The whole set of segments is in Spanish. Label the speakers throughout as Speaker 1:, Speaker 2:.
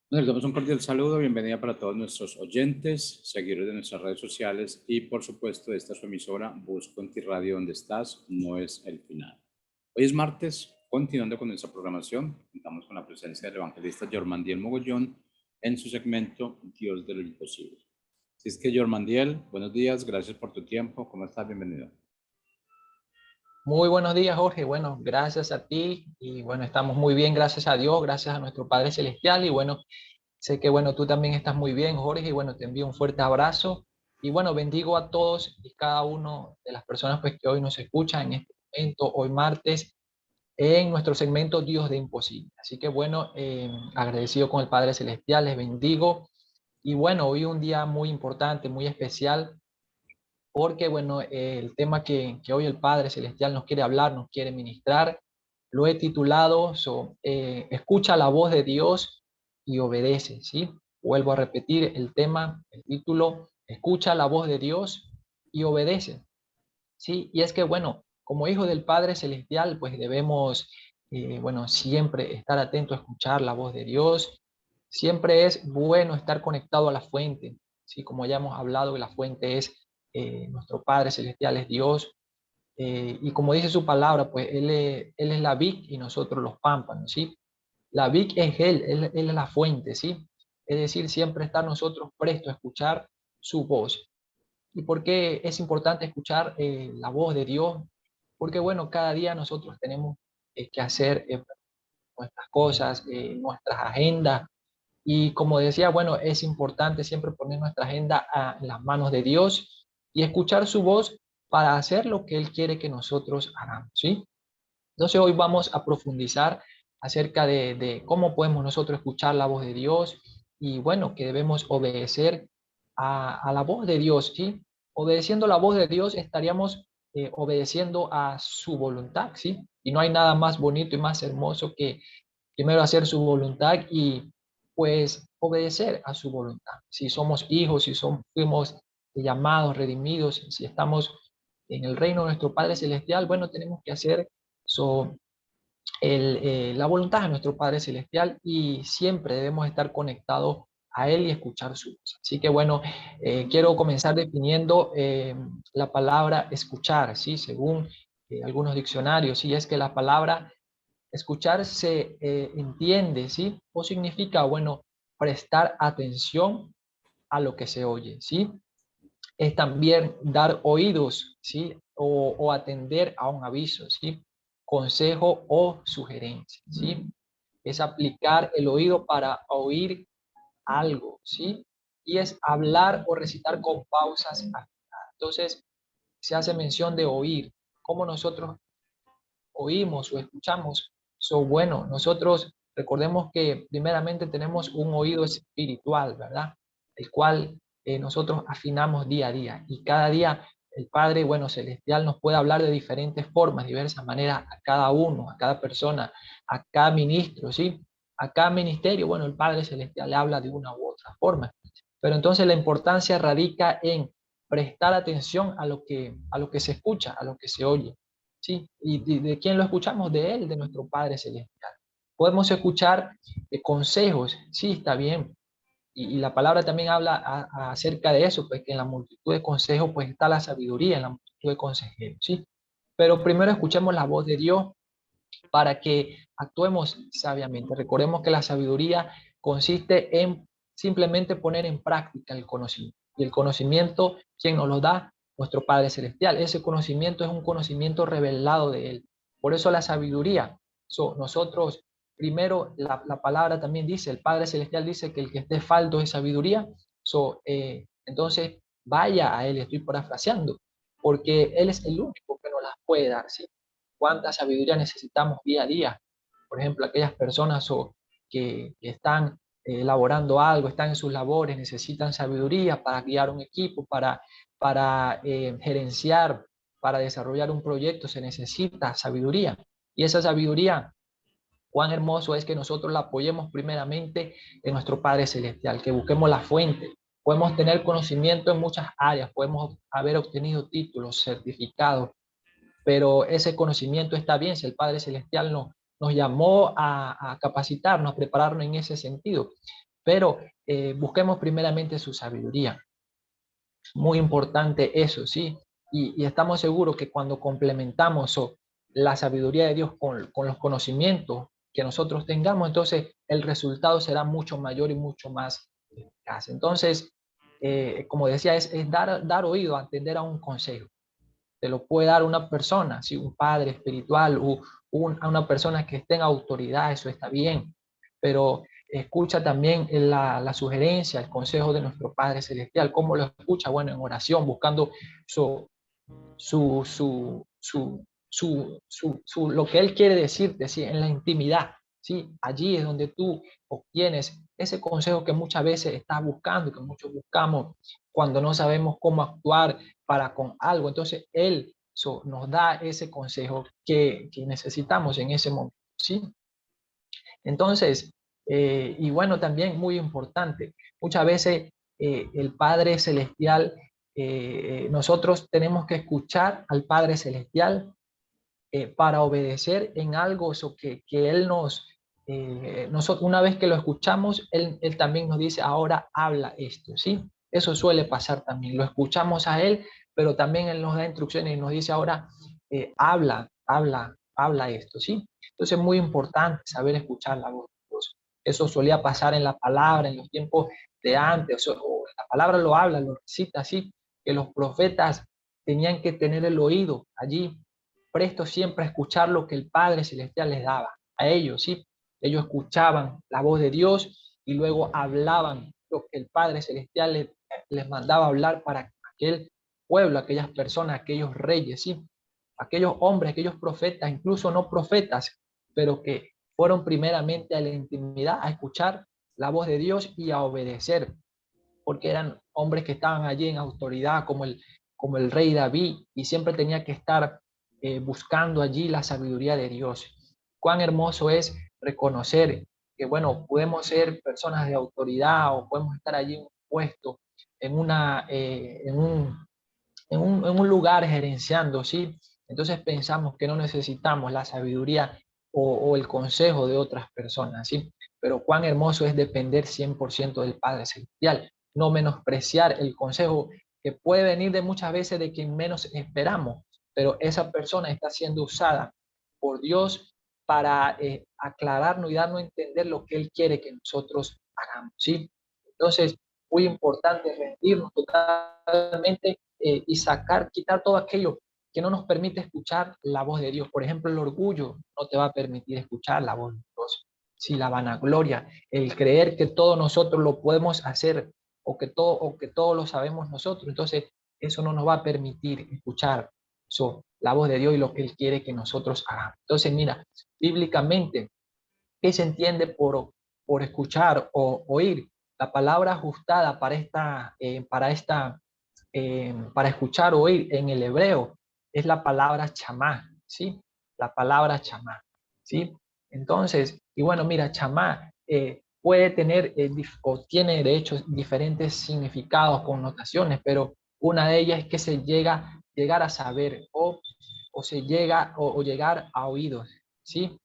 Speaker 1: Les damos un cordial saludo, bienvenida para todos nuestros oyentes, seguidores de nuestras redes sociales y por supuesto de esta su emisora Busco en ti Radio, donde estás, no es el final. Hoy es martes, continuando con nuestra programación, contamos con la presencia del evangelista Jormandiel Mogollón en su segmento Dios de lo imposible. Así es que Jormandiel, buenos días, gracias por tu tiempo, ¿cómo estás? Bienvenido.
Speaker 2: Muy buenos días, Jorge. Bueno, gracias a ti y bueno, estamos muy bien, gracias a Dios, gracias a nuestro Padre Celestial y bueno, sé que bueno, tú también estás muy bien, Jorge, y bueno, te envío un fuerte abrazo y bueno, bendigo a todos y cada uno de las personas pues que hoy nos escuchan en este momento, hoy martes, en nuestro segmento Dios de Imposible. Así que bueno, agradecido con el Padre Celestial, les bendigo y bueno, hoy un día muy importante, muy especial porque bueno, el tema que hoy el Padre Celestial nos quiere hablar, nos quiere ministrar, lo he titulado Escucha la voz de Dios y obedece, ¿sí? Vuelvo a repetir el tema, el título, Escucha la voz de Dios y obedece, ¿sí? Y es que bueno, como hijo del Padre Celestial, pues debemos, bueno, siempre estar atento a escuchar la voz de Dios. Siempre es bueno estar conectado a la fuente, ¿sí? Como ya hemos hablado, que la fuente es nuestro Padre Celestial, es Dios. Y como dice su palabra, pues él es la vid y nosotros los pámpanos, ¿sí? La vid es él es la fuente, ¿sí? Es decir, siempre estar nosotros prestos a escuchar su voz. ¿Y por qué es importante escuchar la voz de Dios? Porque, bueno, cada día nosotros tenemos que hacer nuestras cosas, nuestras agendas. Y como decía, bueno, es importante siempre poner nuestra agenda en las manos de Dios y escuchar su voz para hacer lo que Él quiere que nosotros hagamos, ¿sí? Entonces hoy vamos a profundizar acerca de cómo podemos nosotros escuchar la voz de Dios y bueno, que debemos obedecer a la voz de Dios, ¿sí? Obedeciendo la voz de Dios estaríamos obedeciendo a su voluntad, ¿sí? Y no hay nada más bonito y más hermoso que primero hacer su voluntad y pues obedecer a su voluntad. Si somos hijos, si fuimos llamados, redimidos, si estamos en el reino de nuestro Padre Celestial, bueno, tenemos que hacer So, la voluntad de nuestro Padre Celestial y siempre debemos estar conectados a Él y escuchar su voz. Así que bueno, quiero comenzar definiendo la palabra escuchar, ¿sí? Según algunos diccionarios, ¿sí? Es que la palabra escuchar se entiende, ¿sí? O significa, bueno, prestar atención a lo que se oye, ¿sí? Es también dar oídos, ¿sí? O atender a un aviso, ¿sí? Consejo o sugerencia, ¿sí? Es aplicar el oído para oír algo, ¿sí? Y es hablar o recitar con pausas afinadas. Entonces, se hace mención de oír, cómo nosotros oímos o escuchamos. Bueno, nosotros recordemos que primeramente tenemos un oído espiritual, ¿verdad? El cual nosotros afinamos día a día y cada día el Padre, bueno, celestial nos puede hablar de diferentes formas, diversas maneras a cada uno, a cada persona, a cada ministro, ¿sí? A cada ministerio, bueno, el Padre celestial le habla de una u otra forma. Pero entonces la importancia radica en prestar atención a lo que se escucha, a lo que se oye. ¿Sí? ¿Y de quién lo escuchamos? De Él, de nuestro Padre Celestial. Podemos escuchar consejos, sí, está bien. Y la palabra también habla acerca de eso, pues que en la multitud de consejos pues está la sabiduría, en la multitud de consejeros, ¿sí? Pero primero escuchemos la voz de Dios para que actuemos sabiamente. Recordemos que la sabiduría consiste en simplemente poner en práctica el conocimiento. Y el conocimiento, ¿quién nos lo da? Nuestro Padre Celestial. Ese conocimiento es un conocimiento revelado de Él. Por eso la sabiduría. Nosotros, primero, la palabra también dice, el Padre Celestial dice que el que esté falto de sabiduría, entonces vaya a Él, estoy parafraseando, porque Él es el único que nos las puede dar, ¿sí? Cuánta sabiduría necesitamos día a día. Por ejemplo, aquellas personas que están elaborando algo, están en sus labores, necesitan sabiduría para guiar un equipo, para gerenciar, para desarrollar un proyecto, se necesita sabiduría. Y esa sabiduría, cuán hermoso es que nosotros la apoyemos primeramente en nuestro Padre Celestial, que busquemos la fuente. Podemos tener conocimiento en muchas áreas, podemos haber obtenido títulos, certificados, pero ese conocimiento está bien si el Padre Celestial nos llamó a capacitarnos, a prepararnos en ese sentido. pero busquemos primeramente su sabiduría. Muy importante eso, ¿sí? Y estamos seguros que cuando complementamos la sabiduría de Dios con los conocimientos que nosotros tengamos, entonces el resultado será mucho mayor y mucho más eficaz. Entonces, como decía, es dar oído, atender a un consejo. Te lo puede dar una persona, ¿sí? Un padre espiritual o a una persona que esté en autoridad, eso está bien, pero escucha también la sugerencia, el consejo de nuestro Padre Celestial. ¿Cómo lo escucha? Bueno, en oración, buscando su, su, su, su, lo que Él quiere decirte, ¿sí? En la intimidad, ¿sí? Allí es donde tú obtienes ese consejo que muchas veces estás buscando, que muchos buscamos cuando no sabemos cómo actuar para con algo. Entonces, Él nos da ese consejo que necesitamos en ese momento, ¿sí? Entonces, y bueno, también muy importante, muchas veces el Padre Celestial, nosotros tenemos que escuchar al Padre Celestial para obedecer en algo eso que Él nosotros, una vez que lo escuchamos, él también nos dice, ahora habla esto, ¿sí? Eso suele pasar también, lo escuchamos a Él, pero también Él nos da instrucciones y nos dice, ahora habla esto, ¿sí? Entonces es muy importante saber escuchar la voz de Dios. Eso solía pasar en la palabra, en los tiempos de antes, o la palabra lo habla, lo recita así, que los profetas tenían que tener el oído allí presto siempre a escuchar lo que el Padre Celestial les daba a ellos, ¿sí? Ellos escuchaban la voz de Dios y luego hablaban lo que el Padre Celestial les mandaba hablar para aquel pueblo, aquellas personas, aquellos reyes, ¿sí? Aquellos hombres, aquellos profetas, incluso no profetas, pero que fueron primeramente a la intimidad a escuchar la voz de Dios y a obedecer, porque eran hombres que estaban allí en autoridad, como el rey David, y siempre tenía que estar buscando allí la sabiduría de Dios. Cuán hermoso es reconocer que, bueno, podemos ser personas de autoridad o podemos estar allí en un puesto, en un lugar gerenciando, ¿sí? Entonces pensamos que no necesitamos la sabiduría o el consejo de otras personas, ¿sí? Pero cuán hermoso es depender 100% del Padre Celestial, no menospreciar el consejo que puede venir de muchas veces de quien menos esperamos, pero esa persona está siendo usada por Dios para aclararnos y darnos a entender lo que Él quiere que nosotros hagamos, ¿sí? Entonces, muy importante rendirnos totalmente y quitar todo aquello que no nos permite escuchar la voz de Dios. Por ejemplo, el orgullo no te va a permitir escuchar la voz de Dios. Si la vanagloria, el creer que todos nosotros lo podemos hacer o que todo lo sabemos nosotros, entonces eso no nos va a permitir escuchar la voz de Dios y lo que Él quiere que nosotros hagamos. Entonces, mira, bíblicamente, ¿qué se entiende por escuchar o oír? La palabra ajustada para escuchar o oír en el hebreo es la palabra chamá, ¿sí? La palabra chamá, ¿sí? Entonces, y bueno, mira, chamá puede tener o tiene de hecho diferentes significados, connotaciones, pero una de ellas es que llegar a saber o se llega o llegar a oídos, ¿sí?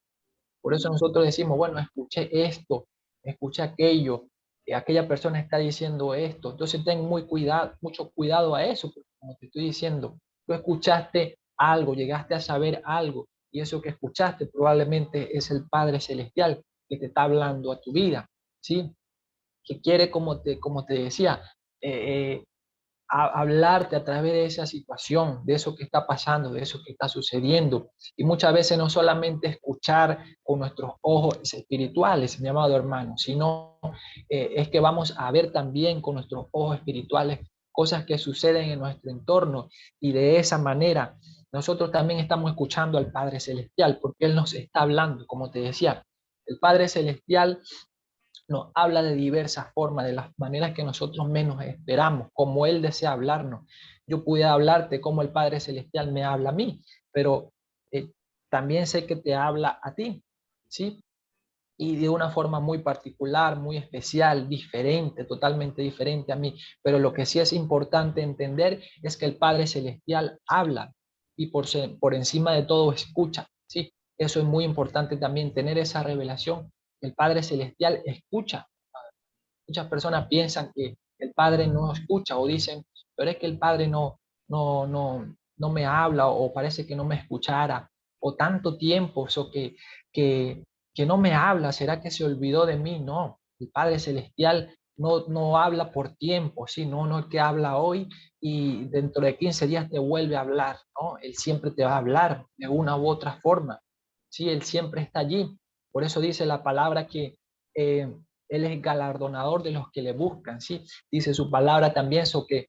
Speaker 2: Por eso nosotros decimos, bueno, escuché esto, escuché aquello, aquella persona está diciendo esto. Entonces ten mucho cuidado a eso, porque como te estoy diciendo, tú escuchaste algo, llegaste a saber algo, y eso que escuchaste probablemente es el Padre Celestial que te está hablando a tu vida, ¿sí? Que quiere, como te decía, eh, eh, hablarte a través de esa situación, de eso que está pasando, de eso que está sucediendo. Y muchas veces no solamente escuchar con nuestros ojos espirituales, mi amado hermano, sino es que vamos a ver también con nuestros ojos espirituales cosas que suceden en nuestro entorno y de esa manera nosotros también estamos escuchando al Padre Celestial porque Él nos está hablando, como te decía, el Padre Celestial nos habla de diversas formas, de las maneras que nosotros menos esperamos, como Él desea hablarnos. Yo pude hablarte como el Padre Celestial me habla a mí, pero también sé que te habla a ti, ¿sí? Y de una forma muy particular, muy especial, diferente, totalmente diferente a mí. Pero lo que sí es importante entender es que el Padre Celestial habla y por encima de todo escucha, ¿sí? Eso es muy importante también, tener esa revelación. El Padre Celestial escucha, Muchas personas piensan que el Padre no escucha o dicen, pero es que el Padre no me habla o parece que no me escuchara o tanto tiempo, eso que no me habla, ¿será que se olvidó de mí? No, el Padre Celestial no habla por tiempo, ¿sí? No es que habla hoy y dentro de 15 días te vuelve a hablar, ¿no? Él siempre te va a hablar de una u otra forma, ¿sí? Él siempre está allí. Por eso dice la palabra que eh, Él es galardonador de los que le buscan, ¿sí? Dice su palabra también sobre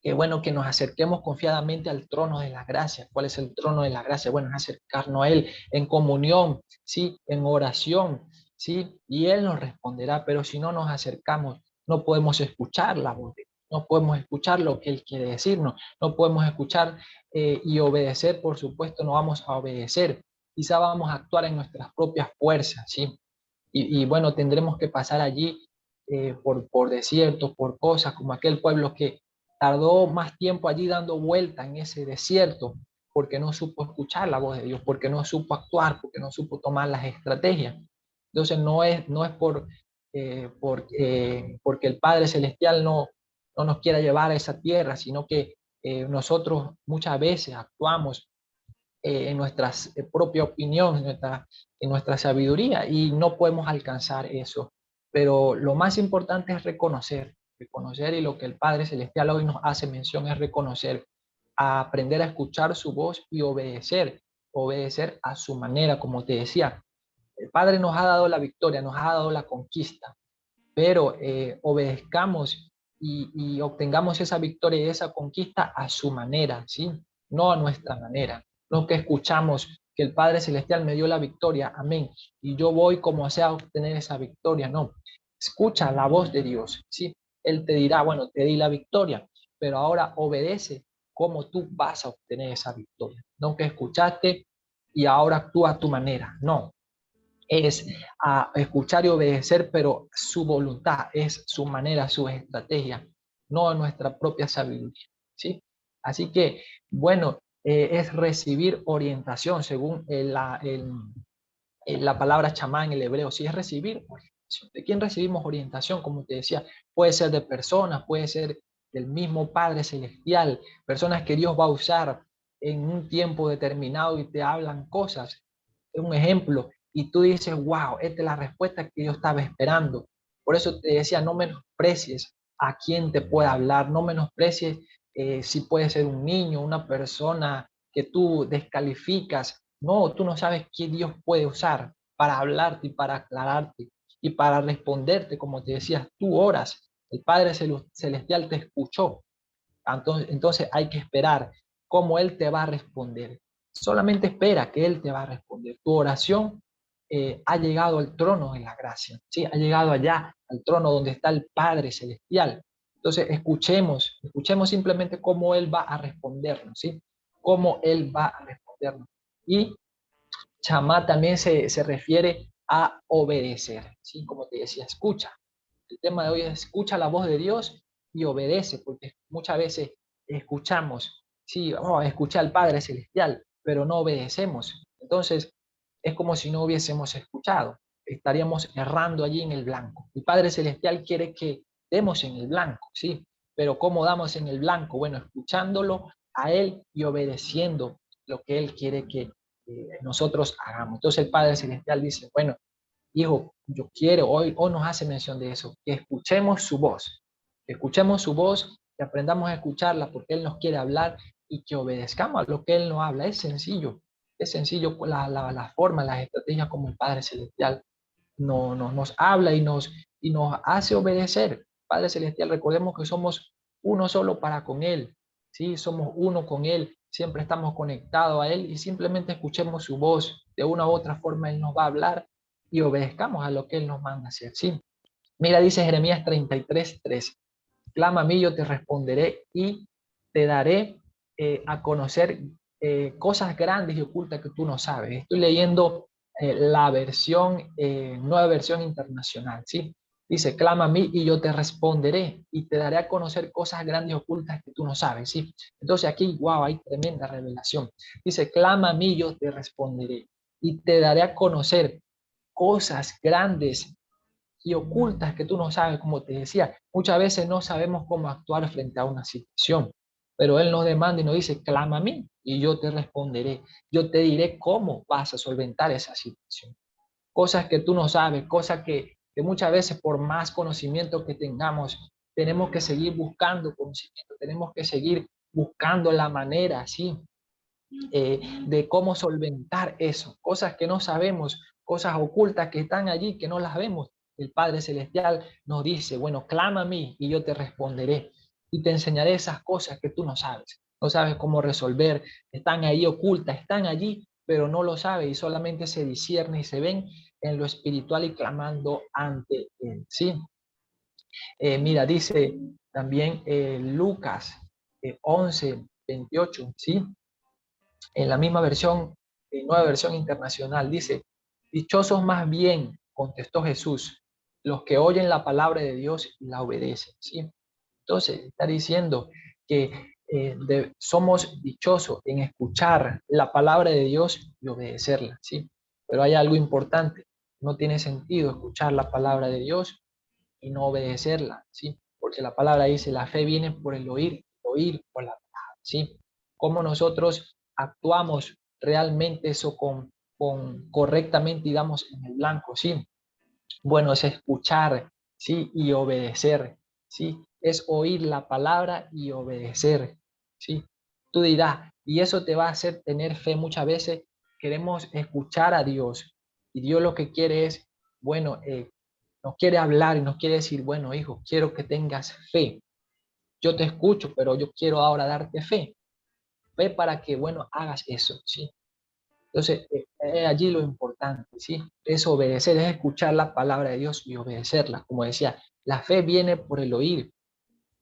Speaker 2: que bueno, que nos acerquemos confiadamente al trono de la gracia. ¿Cuál es el trono de la gracia? Bueno, es acercarnos a Él en comunión, ¿sí? En oración, ¿sí? Y Él nos responderá, pero si no nos acercamos, no podemos escuchar la voz de Él, no podemos escuchar lo que Él quiere decirnos, no podemos escuchar y obedecer, por supuesto, no vamos a obedecer. Quizá vamos a actuar en nuestras propias fuerzas, ¿sí? Y bueno, tendremos que pasar allí por desiertos, por cosas como aquel pueblo que tardó más tiempo allí dando vuelta en ese desierto porque no supo escuchar la voz de Dios, porque no supo actuar, porque no supo tomar las estrategias. Entonces no es porque el Padre Celestial no nos quiera llevar a esa tierra, sino que nosotros muchas veces actuamos en nuestra propia opinión, en nuestra sabiduría y no podemos alcanzar eso. Pero lo más importante es reconocer y lo que el Padre Celestial hoy nos hace mención es reconocer, a aprender a escuchar su voz y obedecer a su manera, como te decía. El Padre nos ha dado la victoria, nos ha dado la conquista, pero obedezcamos y obtengamos esa victoria y esa conquista a su manera, ¿sí? No a nuestra manera. No que escuchamos que el Padre Celestial me dio la victoria, amén, y yo voy como sea a obtener esa victoria, no. Escucha la voz de Dios, ¿sí? Él te dirá, bueno, te di la victoria, pero ahora obedece cómo tú vas a obtener esa victoria. No que escuchaste y ahora actúa a tu manera, no, es a escuchar y obedecer, pero su voluntad es su manera, su estrategia, no nuestra propia sabiduría, ¿sí? Así que, bueno, es recibir orientación según la palabra chamán en el hebreo, sí es recibir orientación. ¿De quién recibimos orientación? Como te decía, puede ser de personas, puede ser del mismo Padre Celestial, personas que Dios va a usar en un tiempo determinado y te hablan cosas. Un ejemplo, y tú dices, wow, esta es la respuesta que yo estaba esperando. Por eso te decía, no menosprecies a quien te pueda hablar, no menosprecies si puede ser un niño, una persona que tú descalificas. No, tú no sabes qué Dios puede usar para hablarte y para aclararte y para responderte, como te decías, tú oras, el Padre Celestial te escuchó, entonces hay que esperar cómo Él te va a responder. Solamente espera que Él te va a responder. Tu oración ha llegado al trono de la gracia, ¿sí? Ha llegado allá, al trono donde está el Padre Celestial. Entonces escuchemos simplemente cómo Él va a respondernos, ¿sí? Cómo Él va a respondernos. Y chamá también se refiere a obedecer, ¿sí? Como te decía, escucha. El tema de hoy es escucha la voz de Dios y obedece, porque muchas veces escuchamos, sí, vamos a escuchar al Padre Celestial, pero no obedecemos. Entonces, es como si no hubiésemos escuchado. Estaríamos errando allí en el blanco. El Padre Celestial quiere que demos en el blanco, ¿sí? Pero ¿cómo damos en el blanco? Bueno, escuchándolo a Él y obedeciendo lo que Él quiere que nosotros hagamos. Entonces el Padre Celestial dice, bueno, hijo, yo quiero, hoy nos hace mención de eso, que escuchemos su voz, que aprendamos a escucharla porque Él nos quiere hablar y que obedezcamos a lo que Él nos habla. Es sencillo la forma, las estrategias como el Padre Celestial nos habla y nos hace obedecer. Padre Celestial, recordemos que somos uno solo para con Él, ¿sí? Somos uno con Él, siempre estamos conectados a Él y simplemente escuchemos su voz. De una u otra forma Él nos va a hablar y obedezcamos a lo que Él nos manda hacer, ¿sí? Mira, dice Jeremías 33:3, clama a mí, yo te responderé y te daré a conocer cosas grandes y ocultas que tú no sabes. Estoy leyendo la nueva versión internacional, ¿sí? Dice, clama a mí y yo te responderé y te daré a conocer cosas grandes y ocultas que tú no sabes, ¿sí? Entonces aquí, wow, hay tremenda revelación. Dice, clama a mí y yo te responderé y te daré a conocer cosas grandes y ocultas que tú no sabes, como te decía. Muchas veces no sabemos cómo actuar frente a una situación, pero Él nos demanda y nos dice, clama a mí y yo te responderé. Yo te diré cómo vas a solventar esa situación. Cosas que tú no sabes, cosas que muchas veces por más conocimiento que tengamos, tenemos que seguir buscando conocimiento, tenemos que seguir buscando la manera, ¿sí? De cómo solventar eso, cosas que no sabemos, cosas ocultas que están allí, que no las vemos. El Padre Celestial nos dice, bueno, clama a mí y yo te responderé y te enseñaré esas cosas que tú no sabes. No sabes cómo resolver, están ahí ocultas, están allí, pero no lo sabes y solamente se discierne y se ven en lo espiritual y clamando ante Él. ¿Sí? Mira, dice también Lucas 11:28, ¿sí? En la misma versión, nueva versión internacional, dice, dichosos más bien, contestó Jesús, los que oyen la palabra de Dios y la obedecen, ¿sí? Entonces, está diciendo que somos dichosos en escuchar la palabra de Dios y obedecerla, ¿sí? Pero hay algo importante, no tiene sentido escuchar la palabra de Dios y no obedecerla, ¿sí? Porque la palabra dice, la fe viene por el oír por la palabra, ¿sí? Cómo nosotros actuamos realmente eso con correctamente y damos en el blanco, ¿sí? Bueno, es escuchar, ¿sí? Y obedecer, ¿sí? Es oír la palabra y obedecer, ¿sí? Tú dirás, y eso te va a hacer tener fe. Muchas veces queremos escuchar a Dios y Dios lo que quiere es, bueno, nos quiere hablar y nos quiere decir, bueno, hijo, quiero que tengas fe. Yo te escucho, pero yo quiero ahora darte fe. Fe para que, bueno, hagas eso, ¿sí? Entonces, allí lo importante, ¿sí? Es obedecer, es escuchar la palabra de Dios y obedecerla. Como decía, la fe viene por el oír,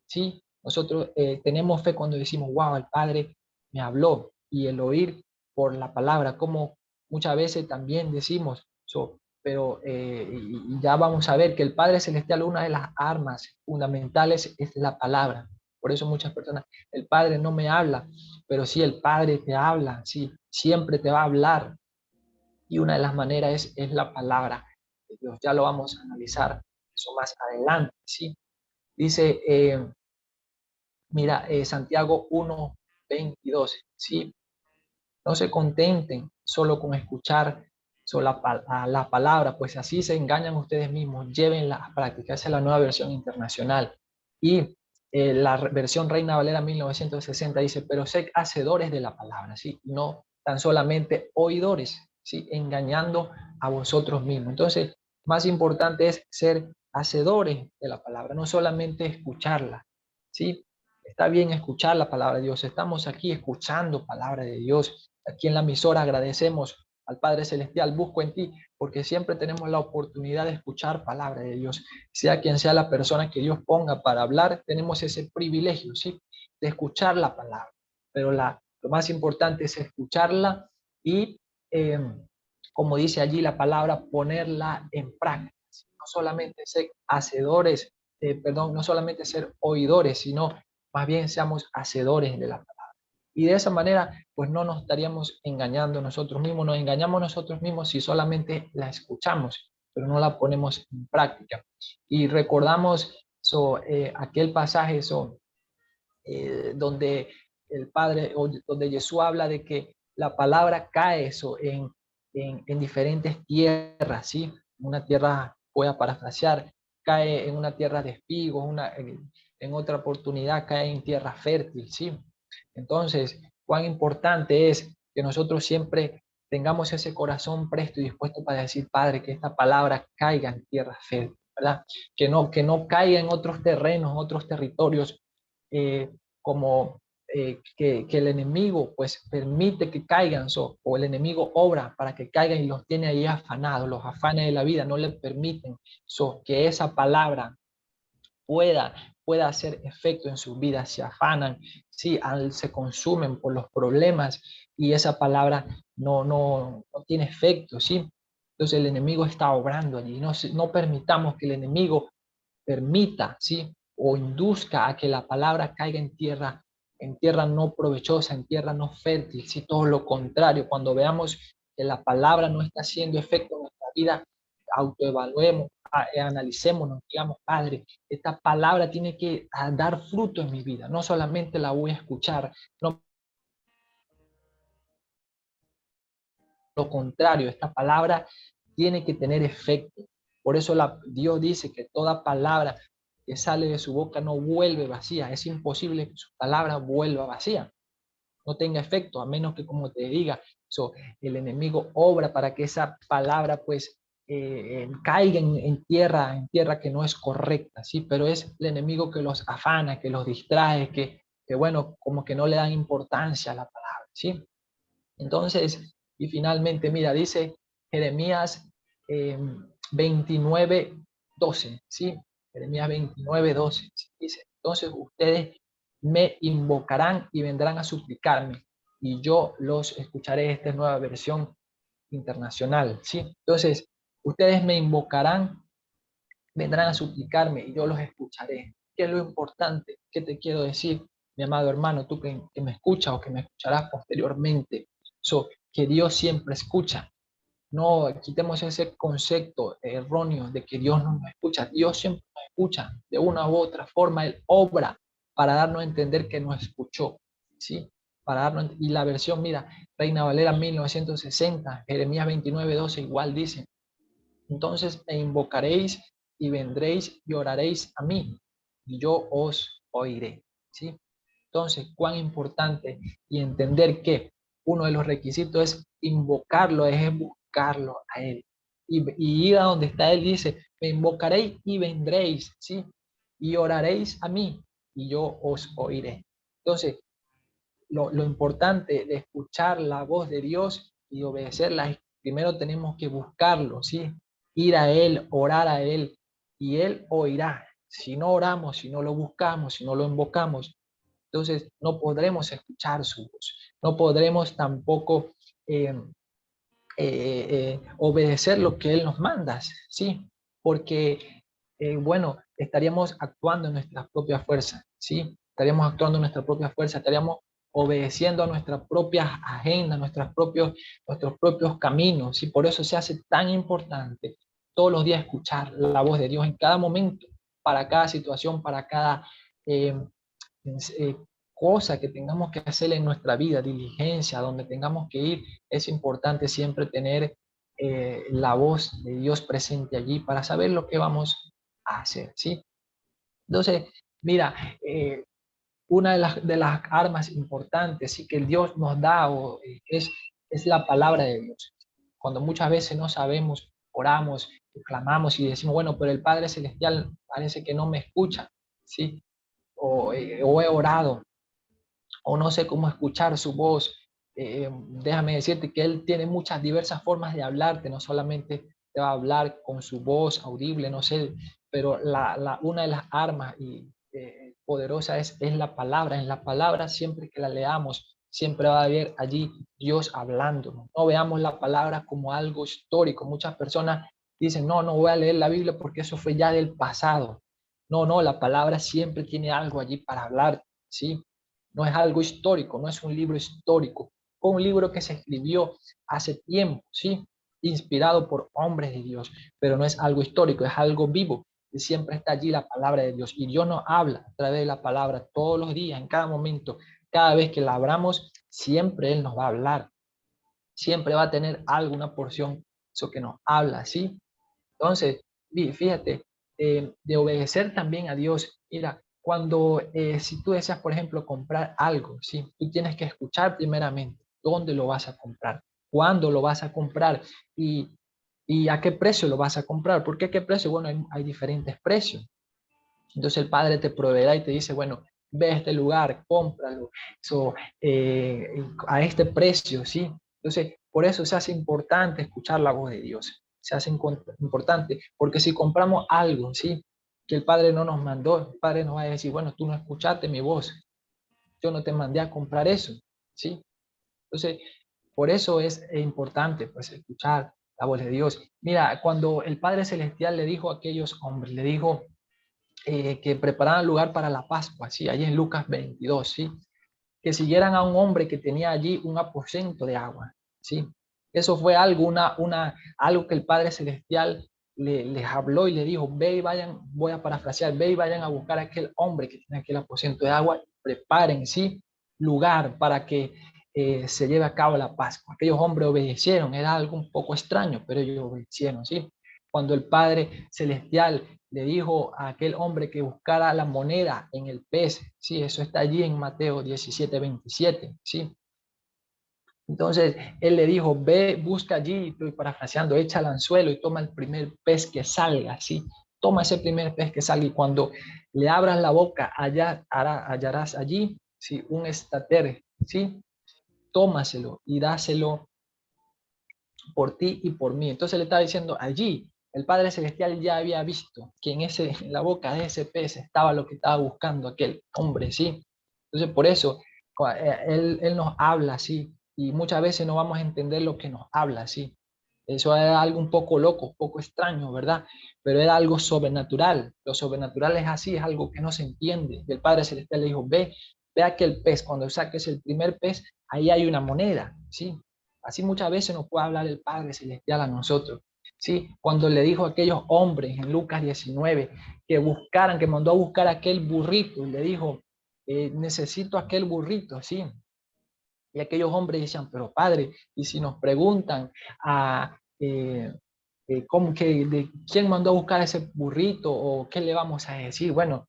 Speaker 2: ¿sí? Nosotros tenemos fe cuando decimos, wow, el Padre me habló, y el oír por la palabra, como muchas veces también decimos, pero y ya vamos a ver que el Padre Celestial, una de las armas fundamentales es la palabra. Por eso muchas personas, el Padre no me habla, pero sí el Padre te habla, sí, siempre te va a hablar. Y una de las maneras es la palabra de Dios. Ya lo vamos a analizar eso más adelante, ¿sí? Dice, mira, Santiago 1:22, ¿sí? No se contenten solo con escuchar la palabra, pues así se engañan ustedes mismos, llévenla a práctica. Esa es la nueva versión internacional. Y la versión Reina Valera 1960 dice, pero sed hacedores de la palabra, ¿sí? No tan solamente oidores, ¿sí? Engañando a vosotros mismos. Entonces, más importante es ser hacedores de la palabra, no solamente escucharla, ¿sí? Está bien escuchar la palabra de Dios. Estamos aquí escuchando palabra de Dios. Aquí en la emisora agradecemos al Padre Celestial, busco en ti, porque siempre tenemos la oportunidad de escuchar palabra de Dios. Sea quien sea la persona que Dios ponga para hablar, tenemos ese privilegio, ¿sí? De escuchar la palabra. Pero lo más importante es escucharla y, eh, como dice allí la palabra, ponerla en práctica. No solamente ser hacedores, perdón, no solamente ser oidores, sino más bien seamos hacedores de la palabra. Y de esa manera, pues no nos estaríamos engañando nosotros mismos, nos engañamos nosotros mismos si solamente la escuchamos, pero no la ponemos en práctica. Y recordamos aquel pasaje donde el Padre, o donde Jesús habla de que la palabra cae en diferentes tierras, ¿sí? Una tierra, voy a parafrasear, cae en una tierra de espigos, en otra oportunidad cae en tierra fértil, ¿sí? Entonces, cuán importante es que nosotros siempre tengamos ese corazón presto y dispuesto para decir, Padre, que esta palabra caiga en tierra fértil, ¿verdad? Que no caiga en otros terrenos, otros territorios, eh, como que el enemigo pues permite que caigan, o el enemigo obra para que caigan y los tiene ahí afanados, los afanes de la vida no le permiten que esa palabra pueda, pueda hacer efecto en sus vidas, se afanan, sí, se consumen por los problemas y esa palabra no tiene efecto, ¿sí? Entonces el enemigo está obrando allí, no permitamos que el enemigo permita, ¿sí? O induzca a que la palabra caiga en tierra no provechosa, en tierra no fértil, ¿sí? Todo lo contrario, cuando veamos que la palabra no está haciendo efecto en nuestra vida, autoevaluemos, analicémonos, digamos, Padre, esta palabra tiene que dar fruto en mi vida, no solamente la voy a escuchar, no, lo contrario, esta palabra tiene que tener efecto. Por eso Dios dice que toda palabra que sale de su boca no vuelve vacía. Es imposible que su palabra vuelva vacía, no tenga efecto, a menos que, como te diga, el enemigo obra para que esa palabra pues caiga en tierra que no es correcta, ¿sí? Pero es el enemigo que los afana, que los distrae, que bueno, como que no le dan importancia a la palabra, ¿sí? Entonces, y finalmente, mira, dice Jeremías 29:12, ¿sí? Jeremías 29:12, ¿sí? Dice, entonces ustedes me invocarán y vendrán a suplicarme, y yo los escucharé. Esta es nueva versión internacional, ¿sí? Entonces, ustedes me invocarán, vendrán a suplicarme, y yo los escucharé. ¿Qué es lo importante? ¿Qué te quiero decir, mi amado hermano, tú que me escuchas o que me escucharás posteriormente? Que Dios siempre escucha. No quitemos ese concepto erróneo de que Dios no nos escucha. Dios siempre nos escucha de una u otra forma. Él obra para darnos a entender que nos escuchó, ¿sí? Para darnos, y la versión, mira, Reina Valera 1960, Jeremías 29:12, igual dice, entonces me invocaréis y vendréis y oraréis a mí, y yo os oiré, ¿sí? Entonces, cuán importante y entender que uno de los requisitos es invocarlo, es buscarlo a Él. Y ir a donde está Él, dice, me invocaréis y vendréis, ¿sí? Y oraréis a mí y yo os oiré. Entonces, lo importante de escuchar la voz de Dios y obedecerla es primero tenemos que buscarlo, ¿sí? Ir a Él, orar a Él y Él oirá. Si no oramos, si no lo buscamos, si no lo invocamos, entonces no podremos escuchar su voz, no podremos tampoco obedecer lo que Él nos manda, ¿sí? Porque, bueno, estaríamos actuando en nuestras propias fuerzas, ¿sí? Estaríamos actuando en nuestra propia fuerza, estaríamos obedeciendo a nuestras propias agendas, nuestros propios caminos, y por eso se hace tan importante todos los días escuchar la voz de Dios en cada momento, para cada situación, para cada eh, eh, cosa que tengamos que hacer en nuestra vida, diligencia, donde tengamos que ir, es importante siempre tener la voz de Dios presente allí para saber lo que vamos a hacer, ¿sí? Entonces, mira, una de las armas importantes sí, que el Dios nos da es la palabra de Dios. Cuando muchas veces no sabemos, oramos, clamamos y decimos, bueno, pero el Padre Celestial parece que no me escucha, ¿sí? O he orado, o no sé cómo escuchar su voz. Déjame decirte que Él tiene muchas diversas formas de hablarte, no solamente te va a hablar con su voz audible, no sé, pero una de las armas poderosas es la palabra. En la palabra, siempre que la leamos, siempre va a haber allí Dios hablándonos. No veamos la palabra como algo histórico. Muchas personas dicen, no, no voy a leer la Biblia porque eso fue ya del pasado. No, no, la palabra siempre tiene algo allí para hablar, ¿sí? No es algo histórico, no es un libro histórico, fue un libro que se escribió hace tiempo, ¿sí? Inspirado por hombres de Dios, pero no es algo histórico, es algo vivo, y siempre está allí la palabra de Dios, y Dios nos habla a través de la palabra todos los días, en cada momento, cada vez que la abramos, siempre Él nos va a hablar, siempre va a tener alguna porción, eso que nos habla, ¿sí? Entonces, fíjate, de obedecer también a Dios. Mira, cuando si tú deseas, por ejemplo, comprar algo, ¿sí? Tú tienes que escuchar primeramente dónde lo vas a comprar, cuándo lo vas a comprar y, y a qué precio lo vas a comprar. ¿Por qué qué precio? Bueno, hay diferentes precios. Entonces el Padre te proveerá y te dice, bueno, ve a este lugar, cómpralo so, a este precio, ¿sí? Entonces, por eso se hace importante escuchar la voz de Dios. Se hace importante, porque si compramos algo, ¿sí? Que el Padre no nos mandó, el Padre nos va a decir, bueno, tú no escuchaste mi voz, yo no te mandé a comprar eso, ¿sí? Entonces, por eso es importante, pues, escuchar la voz de Dios. Mira, cuando el Padre Celestial le dijo a aquellos hombres, le dijo, que prepararan lugar para la Pascua, ¿sí? Allí en Lucas 22, ¿sí? Que siguieran a un hombre que tenía allí un aposento de agua, ¿sí? Eso fue algo, algo que el Padre Celestial les habló y le dijo, ve y vayan, voy a parafrasear, ve y vayan a buscar a aquel hombre que tiene aquel aposento de agua, preparen, ¿sí? Lugar para que se lleve a cabo la Pascua. Aquellos hombres obedecieron, era algo un poco extraño, pero ellos obedecieron, ¿sí? Cuando el Padre Celestial le dijo a aquel hombre que buscara la moneda en el pez, ¿sí? Eso está allí en Mateo 17:27, ¿sí? Entonces él le dijo, ve, busca allí, estoy parafraseando, echa al anzuelo y toma el primer pez que salga, ¿sí? Toma ese primer pez que salga y cuando le abras la boca, allá hallarás allí, ¿sí? Un estater, ¿sí? Tómaselo y dáselo por ti y por mí. Entonces le estaba diciendo, allí el Padre Celestial ya había visto que en la boca de ese pez estaba lo que estaba buscando aquel hombre, ¿sí? Entonces por eso él nos habla así y muchas veces no vamos a entender lo que nos habla así. Eso era algo un poco loco, un poco extraño, ¿verdad? Pero era algo sobrenatural. Lo sobrenatural es así, es algo que no se entiende. Y el Padre Celestial le dijo, ve aquel pez, cuando saques el primer pez, ahí hay una moneda, ¿sí? Así muchas veces nos puede hablar el Padre Celestial a nosotros, ¿sí? Cuando le dijo a aquellos hombres en Lucas 19 que buscaran, que mandó a buscar aquel burrito, y le dijo, necesito aquel burrito, ¿sí? Y aquellos hombres decían, pero Padre, y si nos preguntan ¿cómo que, de quién mandó a buscar ese burrito o qué le vamos a decir? Bueno,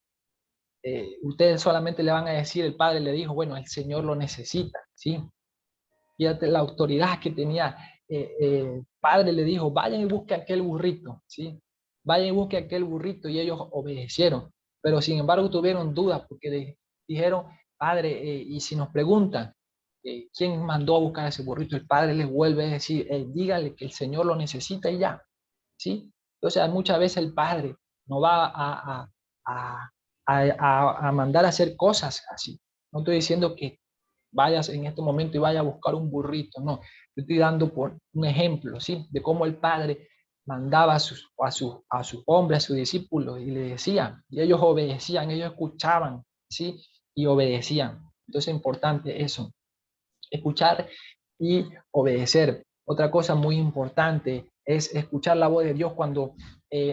Speaker 2: ustedes solamente le van a decir, el Padre le dijo, bueno, el Señor lo necesita, ¿sí? Fíjate la autoridad que tenía. Padre le dijo, vayan y busquen aquel burrito, ¿sí? Vayan y busquen aquel burrito y ellos obedecieron. Pero sin embargo tuvieron dudas porque dijeron, Padre, y si nos preguntan, ¿quién mandó a buscar ese burrito? El Padre les vuelve a decir, dígale que el Señor lo necesita y ya, ¿sí? Entonces muchas veces el Padre no va a, a mandar a hacer cosas así. No estoy diciendo que vayas en este momento y vaya a buscar un burrito, no. Yo estoy dando por un ejemplo, ¿sí? De cómo el Padre mandaba a sus hombres, a sus discípulos y le decían, y ellos obedecían, ellos escuchaban, ¿sí? Y obedecían. Entonces es importante eso, escuchar y obedecer. Otra cosa muy importante es escuchar la voz de Dios cuando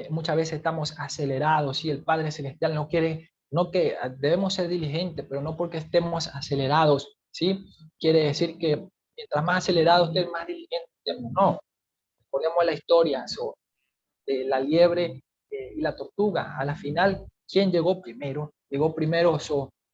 Speaker 2: muchas veces estamos acelerados, ¿sí? El Padre Celestial no quiere, no que debemos ser diligentes, pero no porque estemos acelerados, ¿sí? Quiere decir que mientras más acelerado estés, más diligente. No, ponemos la historia de la liebre y la tortuga. A la final, ¿quién llegó primero? Llegó primero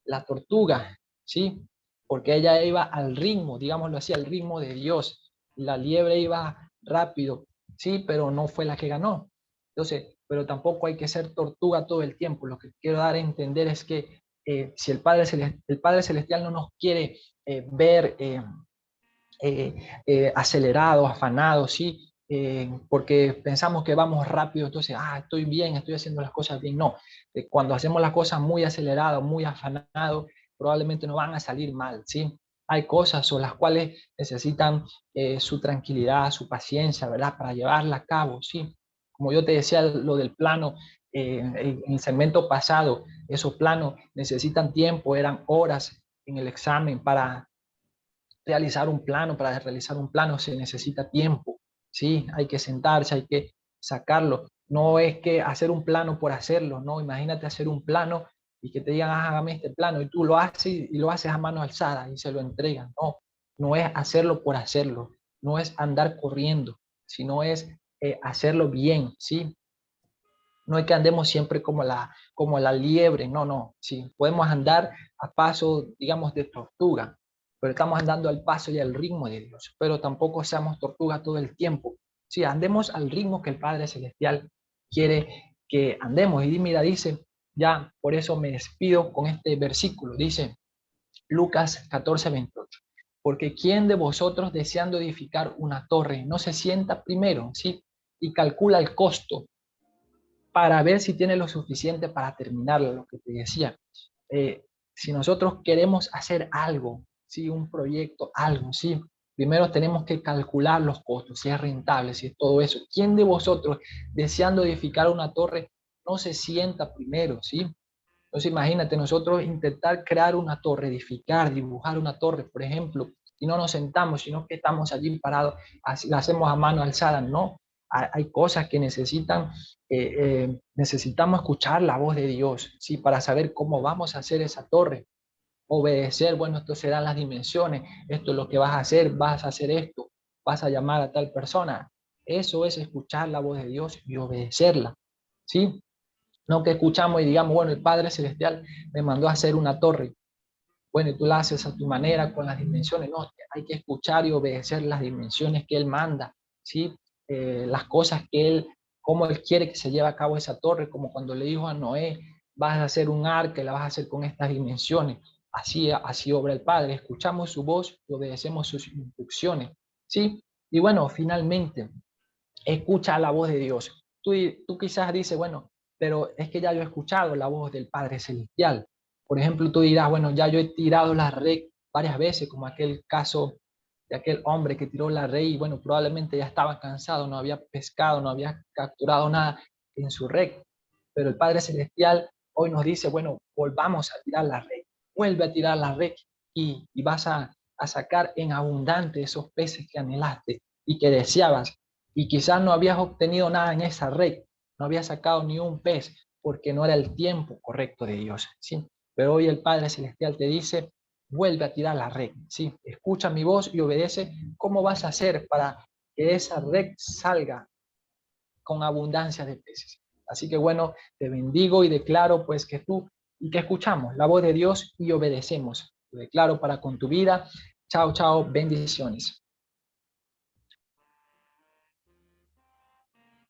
Speaker 2: la tortuga, ¿sí? Porque ella iba al ritmo, digámoslo así, al ritmo de Dios. La liebre iba rápido, sí, pero no fue la que ganó. Entonces, pero tampoco hay que ser tortuga todo el tiempo. Lo que quiero dar a entender es que si el Padre Celestial no nos quiere ver acelerados, afanados, ¿sí? Porque pensamos que vamos rápido, entonces, estoy bien, estoy haciendo las cosas bien. No, cuando hacemos las cosas muy aceleradas, muy afanados, probablemente no van a salir mal, ¿sí? Hay cosas sobre las cuales necesitan su tranquilidad, su paciencia, ¿verdad? Para llevarla a cabo, ¿sí? Como yo te decía, lo del plano, en el segmento pasado, esos planos necesitan tiempo, eran horas en el examen para para realizar un plano se necesita tiempo, ¿sí? Hay que sentarse, hay que sacarlo. No es que hacer un plano por hacerlo, no. Imagínate hacer un plano y que te digan, hágame este plano, y tú lo haces y lo haces a mano alzada y se lo entregan. No, no es hacerlo por hacerlo, no es andar corriendo, sino es hacerlo bien, ¿sí? No es que andemos siempre como la liebre, no, no, sí, podemos andar a paso, digamos, de tortuga, pero estamos andando al paso y al ritmo de Dios, pero tampoco seamos tortuga todo el tiempo. Sí, andemos al ritmo que el Padre Celestial quiere que andemos. Y mira, dice, ya por eso me despido con este versículo, dice Lucas 14:28, porque ¿quién de vosotros deseando edificar una torre no se sienta primero, sí, y calcula el costo para ver si tiene lo suficiente para terminarlo, lo que te decía? Si nosotros queremos hacer algo, ¿sí? Un proyecto, algo, ¿sí? Primero tenemos que calcular los costos, si es rentable, si es todo eso. ¿Quién de vosotros, deseando edificar una torre, no se sienta primero, ¿sí? Entonces imagínate, nosotros intentar crear una torre, edificar, dibujar una torre, por ejemplo, y no nos sentamos, sino que estamos allí parados, así, la hacemos a mano alzada, no. Hay cosas que necesitamos escuchar la voz de Dios, ¿sí? Para saber cómo vamos a hacer esa torre. Obedecer, bueno, esto serán las dimensiones, esto es lo que vas a hacer esto, vas a llamar a tal persona. Eso es escuchar la voz de Dios y obedecerla, ¿sí? No que escuchamos y digamos, bueno, el Padre Celestial me mandó a hacer una torre. Bueno, y tú la haces a tu manera con las dimensiones. No, hay que escuchar y obedecer las dimensiones que Él manda, ¿sí? Las cosas que Él, cómo Él quiere que se lleve a cabo esa torre, como cuando le dijo a Noé, vas a hacer un arca, la vas a hacer con estas dimensiones. Así obra el Padre. Escuchamos su voz y obedecemos sus instrucciones, ¿sí? Y bueno, finalmente, escucha la voz de Dios. Tú quizás dices, bueno, pero es que ya yo he escuchado la voz del Padre Celestial. Por ejemplo, tú dirás, bueno, ya yo he tirado la red varias veces, como aquel caso de aquel hombre que tiró la red y bueno, probablemente ya estaba cansado, no había pescado, no había capturado nada en su red. Pero el Padre Celestial hoy nos dice, bueno, volvamos a tirar la red, vuelve a tirar la red y vas a sacar en abundante esos peces que anhelaste y que deseabas y quizás no habías obtenido nada en esa red, no habías sacado ni un pez porque no era el tiempo correcto de Dios, ¿sí? Pero hoy el Padre Celestial te dice, vuelve a tirar la red, ¿sí? Escucha mi voz y obedece. ¿Cómo vas a hacer para que esa red salga con abundancia de peces? Así que bueno, te bendigo y declaro pues que tú y que escuchamos la voz de Dios y obedecemos. Lo declaro para con tu vida. Chao, chao, bendiciones.